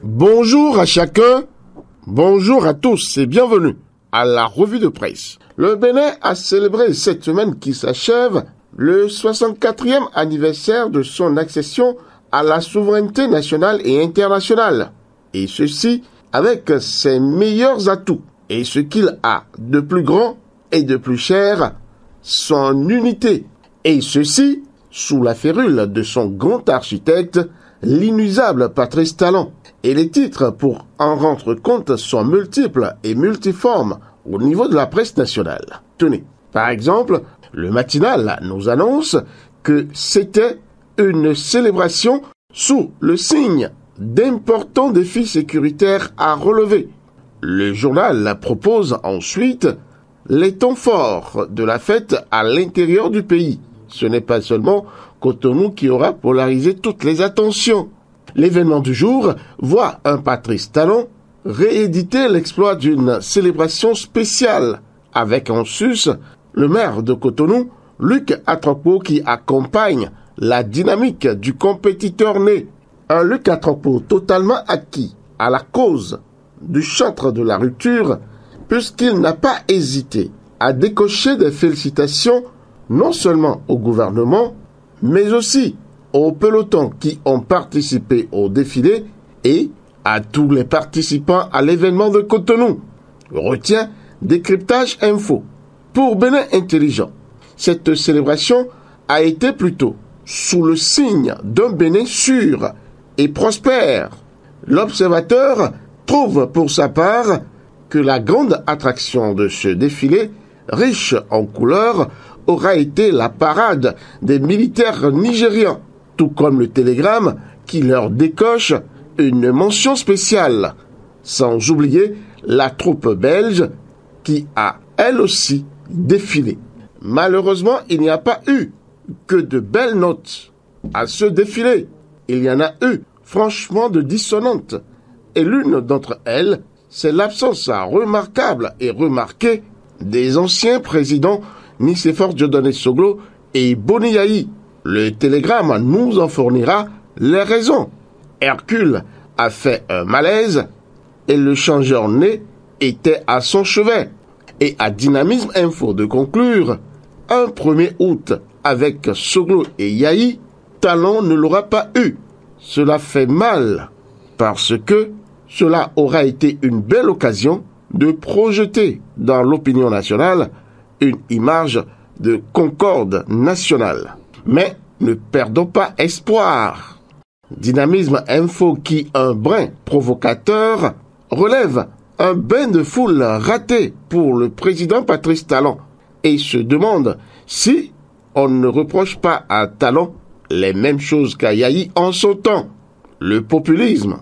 Bonjour à chacun, bonjour à tous et bienvenue à la revue de presse. Le Bénin a célébré cette semaine qui s'achève le 64e anniversaire de son accession à la souveraineté nationale et internationale. Et ceci avec ses meilleurs atouts et ce qu'il a de plus grand et de plus cher, son unité. Et ceci sous la férule de son grand architecte, l'inusable Patrice Talon. Et les titres pour en rendre compte sont multiples et multiformes au niveau de la presse nationale. Tenez, par exemple, le matinal nous annonce que c'était une célébration sous le signe d'importants défis sécuritaires à relever. Le journal propose ensuite les temps forts de la fête à l'intérieur du pays. Ce n'est pas seulement Cotonou qui aura polarisé toutes les attentions. L'événement du jour voit un Patrice Talon rééditer l'exploit d'une célébration spéciale avec en sus le maire de Cotonou, Luc Atropos, qui accompagne la dynamique du compétiteur né. Un Luc Atropos totalement acquis à la cause du chantre de la rupture, puisqu'il n'a pas hésité à décocher des félicitations non seulement au gouvernement, mais aussi aux pelotons qui ont participé au défilé et à tous les participants à l'événement de Cotonou. Retient Décryptage Info. Pour Bénin Intelligent, cette célébration a été plutôt sous le signe d'un Bénin sûr et prospère. L'observateur trouve pour sa part que la grande attraction de ce défilé, riche en couleurs, aura été la parade des militaires nigérians, tout comme le télégramme qui leur décoche une mention spéciale, sans oublier la troupe belge qui a, elle aussi, défilé. Malheureusement, il n'y a pas eu que de belles notes à ce défilé. Il y en a eu, franchement, de dissonantes. Et l'une d'entre elles, c'est l'absence remarquable et remarquée des anciens présidents Nicéphore Dieudonné Soglo et Boni Yayi. Le télégramme nous en fournira les raisons. Hercule a fait un malaise et le changeur né était à son chevet. Et à Dynamisme Info de conclure, un 1er août avec Soglo et Yayi, Talon ne l'aura pas eu. Cela fait mal parce que cela aura été une belle occasion de projeter dans l'opinion nationale une image de concorde nationale. Mais ne perdons pas espoir. Dynamisme Info qui, un brin provocateur, relève un bain de foule raté pour le président Patrice Talon et se demande si on ne reproche pas à Talon les mêmes choses qu'à Yayi en son temps. Le populisme.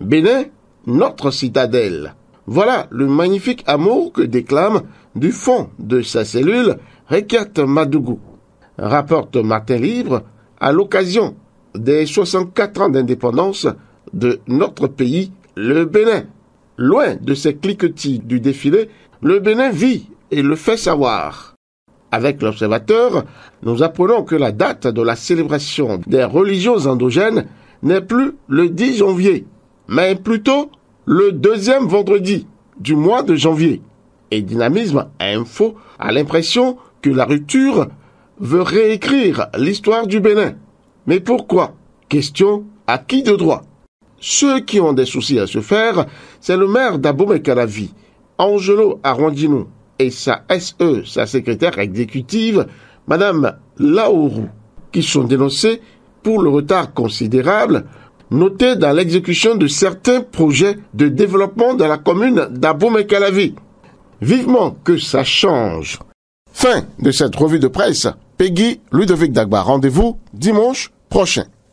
Bénin, notre citadelle. Voilà le magnifique amour que déclame du fond de sa cellule Rekiat Madougou, rapporte Martin Livre à l'occasion des 64 ans d'indépendance de notre pays, le Bénin. Loin de ces cliquetis du défilé, le Bénin vit et le fait savoir. Avec l'Observateur, nous apprenons que la date de la célébration des religions endogènes n'est plus le 10 janvier, mais plutôt le 2e vendredi du mois de janvier. Et Dynamisme Info a l'impression que la rupture veut réécrire l'histoire du Bénin. Mais pourquoi? Question à qui de droit? Ceux qui ont des soucis à se faire, c'est le maire d'Abomey-Calavi, Angelo Arondino, et sa SE, sa secrétaire exécutive, Madame Laourou, qui sont dénoncés pour le retard considérable noté dans l'exécution de certains projets de développement dans la commune d'Abomey-Calavi. Vivement que ça change. Fin de cette revue de presse. Peggy Ludovic Dagba. Rendez-vous dimanche prochain.